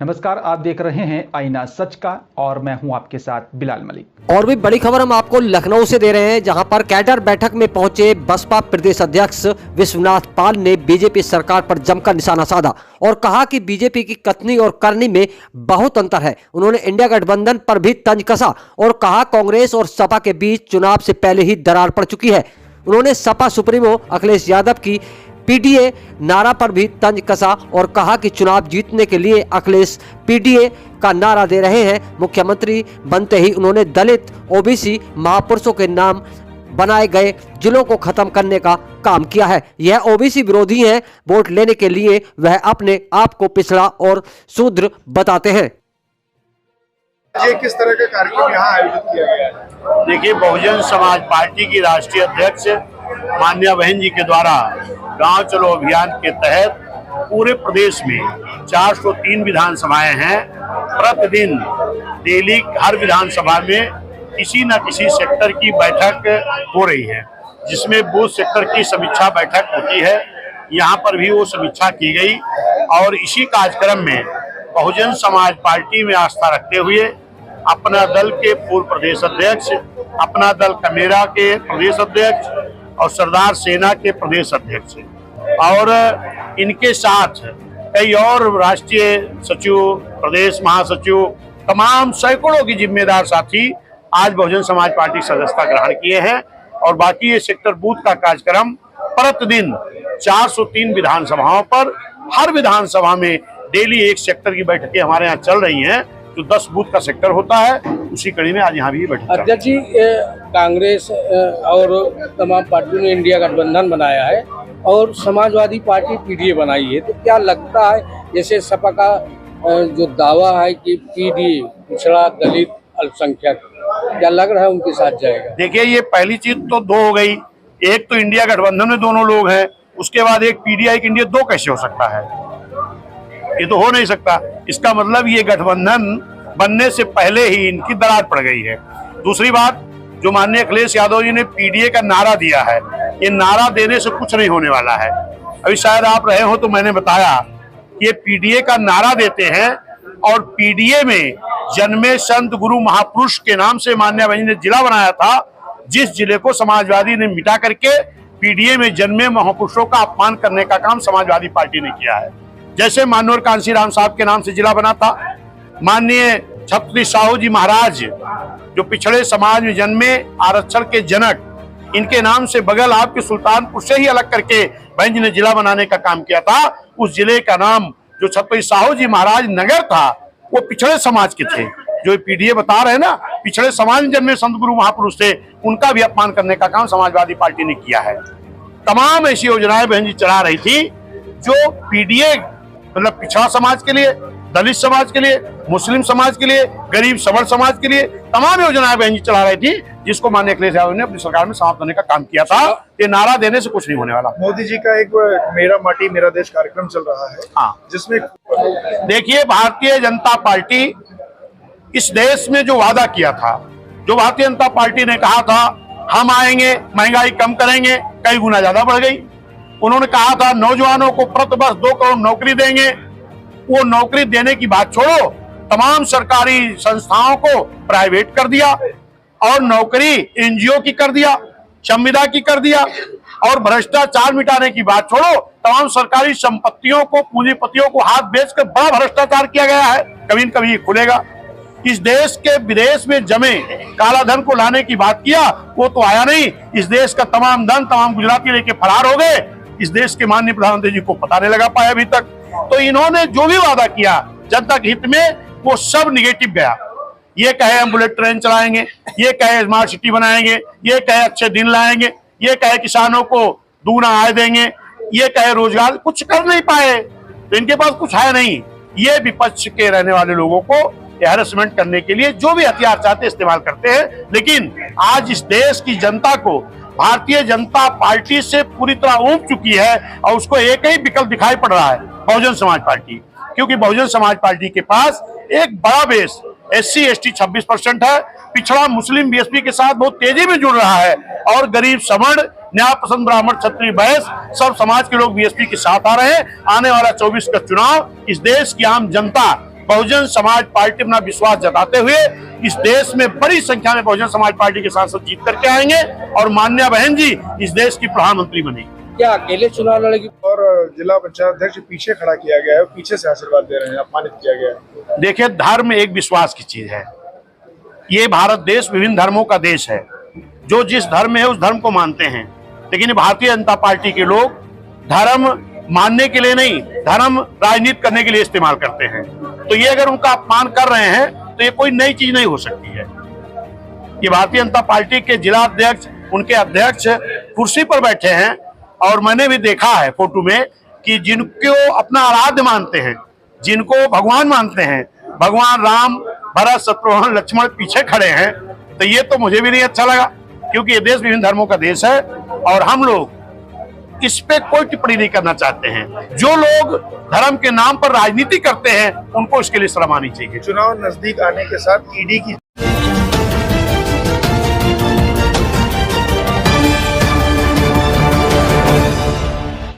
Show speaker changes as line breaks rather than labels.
नमस्कार, आप देख रहे हैं आईना सच का और मैं हूं आपके साथ बिलाल मलिक।
और भी बड़ी खबर हम आपको लखनऊ से दे रहे हैं, जहां पर कैडर बैठक में पहुंचे बसपा प्रदेश अध्यक्ष विश्वनाथ पाल ने बीजेपी सरकार पर जमकर निशाना साधा और कहा कि बीजेपी की कथनी और करनी में बहुत अंतर है। उन्होंने इंडिया गठबंधन पर भी तंज कसा और कहा कांग्रेस और सपा के बीच चुनाव से पहले ही दरार पड़ चुकी है। उन्होंने सपा सुप्रीमो अखिलेश यादव की पीडीए नारा पर भी तंज कसा और कहा कि चुनाव जीतने के लिए अखिलेश पीडीए का नारा दे रहे हैं। मुख्यमंत्री बनते ही उन्होंने दलित ओबीसी महापुरुषों के नाम बनाए गए जिलों को खत्म करने का काम किया है। यह ओबीसी विरोधी हैं, वोट लेने के लिए वह अपने आप को पिछड़ा और शूद्र बताते हैं।
ये किस तरह का कार्यक्रम यहाँ आयोजित किया गया है?
देखिए, बहुजन समाज पार्टी की राष्ट्रीय अध्यक्ष मान्या बहन जी के द्वारा गांव चलो अभियान के तहत पूरे प्रदेश में 403 विधानसभाएं हैं। प्रतिदिन डेली हर विधानसभा में किसी न किसी सेक्टर की बैठक हो रही है, जिसमें बूथ सेक्टर की समीक्षा बैठक होती है। यहाँ पर भी वो समीक्षा की गई और इसी कार्यक्रम में बहुजन समाज पार्टी में आस्था रखते हुए अपना दल के पूर्व प्रदेश अध्यक्ष, अपना दल कमेरा के प्रदेश अध्यक्ष और सरदार सेना के प्रदेश अध्यक्ष और इनके साथ कई और राष्ट्रीय सचिव, प्रदेश महासचिव, तमाम सैकड़ों की जिम्मेदार साथी आज बहुजन समाज पार्टी सदस्यता ग्रहण किए हैं। और बाकी ये सेक्टर बूथ का कार्यक्रम प्रतिदिन 403 विधानसभाओं पर हर विधानसभा में डेली एक सेक्टर की बैठकें हमारे यहाँ चल रही हैं। जो 10 बूथ का सेक्टर होता है, उसी कड़ी में आज यहाँ भी बैठक।
अध्यक्ष जी, कांग्रेस और तमाम पार्टियों ने इंडिया गठबंधन बनाया है और समाजवादी पार्टी पीडीए बनाई है, तो क्या लगता है जैसे सपा का जो दावा है कि पीडीए पिछड़ा दलित अल्पसंख्यक, क्या लग रहा है उनके साथ जाएगा?
देखिए, ये पहली चीज तो दो हो गई। एक तो इंडिया गठबंधन में दोनों लोग हैं, उसके बाद एक पीडीआई एक इंडिया, दो कैसे हो सकता है? ये तो हो नहीं सकता। इसका मतलब ये गठबंधन बनने से पहले ही इनकी दरार पड़ गई है। दूसरी बात, जो माननीय अखिलेश यादव जी ने पीडीए का नारा दिया है, ये नारा देने से कुछ नहीं होने वाला है। अभी शायद आप रहे हो तो मैंने बताया कि ये पीडीए का नारा देते हैं और पीडीए में जन्मे संत गुरु महापुरुष के नाम से मान्य बहन ने जिला बनाया था, जिस जिले को समाजवादी ने मिटा करके पीडीए में जन्मे महापुरुषों का अपमान करने का काम समाजवादी पार्टी ने किया है। जैसे माननीय कांसी राम साहब के नाम से जिला बना था, माननीय छत्रपति साहू जी महाराज जो पिछड़े समाज में जन्मे, आरक्षण के जनक, इनके नाम से बगल आपके सुल्तानपुर से ही अलग करके बहन जी ने जिला बनाने का काम किया था। उस जिले का नाम जो छत्रपति साहू जी महाराज नगर था, वो पिछड़े समाज के थे। जो पीडीए बता रहे हैं ना, पिछड़े समाज में जन्मे संत गुरु महापुरुष थे, उनका भी अपमान करने का काम समाजवादी पार्टी ने किया है। तमाम ऐसी योजनाएं बहन जी चला रही थी जो पीडीए मतलब पिछड़ा समाज के लिए, दलित समाज के लिए, मुस्लिम समाज के लिए, गरीब सबल समाज के लिए तमाम योजनाएं बहन जी चला रही थी, जिसको माननीय अखिलेश यादव ने अपनी सरकार में समाप्त करने का काम किया था। ये नारा देने से कुछ नहीं होने वाला।
मोदी जी का एक मेरा माटी मेरा देश कार्यक्रम चल रहा है,
हाँ,
जिसमें
देखिए, भारतीय जनता पार्टी इस देश में जो वादा किया था, जो भारतीय जनता पार्टी ने कहा था हम आएंगे, महंगाई कम करेंगे, कई गुना ज्यादा बढ़ गई। उन्होंने कहा था नौजवानों को प्रति वर्ष 2 करोड़ नौकरी देंगे, वो नौकरी देने की बात छोड़ो, तमाम सरकारी संस्थाओं को प्राइवेट कर दिया और नौकरी एनजीओ की कर दिया, संविदा की कर दिया और भ्रष्टाचार मिटाने की बात छोड़ो, तमाम सरकारी संपत्तियों को, पूंजीपतियों को हाथ बेचकर बड़ा भ्रष्टाचार किया गया है। कभी न कभी ये खुलेगा। इस देश के विदेश में जमे काला धन को लाने की बात किया, वो तो आया नहीं। इस देश का तमाम धन तमाम गुजराती लेके फरार हो गए। इस देश के माननीय प्रधानमंत्री जी को पता नहीं लगा पाया अभी तक। तो इन्होंने जो भी वादा किया जनता के हित में, वो सब निगेटिव गया। ये कहे हम बुलेट ट्रेन चलाएंगे, ये कहे स्मार्ट सिटी बनाएंगे, ये कहे अच्छे दिन लाएंगे, ये कहे किसानों को दूना आय देंगे, ये कहे रोजगार, कुछ कर नहीं पाए। तो इनके पास कुछ है नहीं। ये विपक्ष के रहने वाले लोगों को हैरेसमेंट करने के लिए जो भी हथियार चाहते इस्तेमाल करते हैं। लेकिन आज इस देश की जनता को भारतीय जनता पार्टी से पूरी तरह ऊब चुकी है और उसको एक ही विकल्प दिखाई पड़ रहा है, बहुजन समाज पार्टी। क्योंकि बहुजन समाज पार्टी के पास एक बड़ा बेस SC ST 26% है, पिछड़ा मुस्लिम बीएसपी के साथ बहुत तेजी में जुड़ रहा है और गरीब सवर्ण, न्याय पसंद ब्राह्मण, क्षत्रिय, वैश्य सब समाज के लोग बीएसपी के साथ आ रहे हैं। आने वाला 24 का चुनाव इस देश की आम जनता बहुजन समाज पार्टी अपना विश्वास जताते हुए इस देश में बड़ी संख्या में बहुजन समाज पार्टी के सांसद जीत करके आएंगे और माननीय बहन जी इस देश की प्रधानमंत्री बनेगी।
क्या अकेले चुनाव लड़ेगी?
और जिला पंचायत अध्यक्ष पीछे खड़ा किया गया है, पीछे से आशीर्वाद दे रहे हैं, अपमानित किया गया है।
देखिए, धर्म एक विश्वास की चीज है। ये भारत देश विभिन्न धर्मों का देश है। जो जिस धर्म में है उस धर्म को मानते हैं, लेकिन भारतीय जनता पार्टी के लोग धर्म मानने के लिए नहीं, धर्म राजनीति करने के लिए इस्तेमाल करते हैं। तो ये अगर उनका अपमान कर रहे हैं तो ये कोई नई चीज नहीं हो सकती है। ये भारतीय जनता पार्टी के जिला अध्यक्ष, उनके अध्यक्ष कुर्सी पर बैठे हैं और मैंने भी देखा है फोटो में कि जिनको अपना आराध्य मानते हैं, जिनको भगवान मानते हैं, भगवान राम, भरत, शत्रुघ्न, लक्ष्मण पीछे खड़े हैं, तो ये तो मुझे भी नहीं अच्छा लगा, क्योंकि ये देश विभिन्न धर्मों का देश है और हम लोग इस पे कोई टिप्पणी नहीं करना चाहते हैं। जो लोग धर्म के नाम पर राजनीति करते हैं उनको इसके लिए शर्म आनी चाहिए।
चुनाव नजदीक आने के साथ ईडी की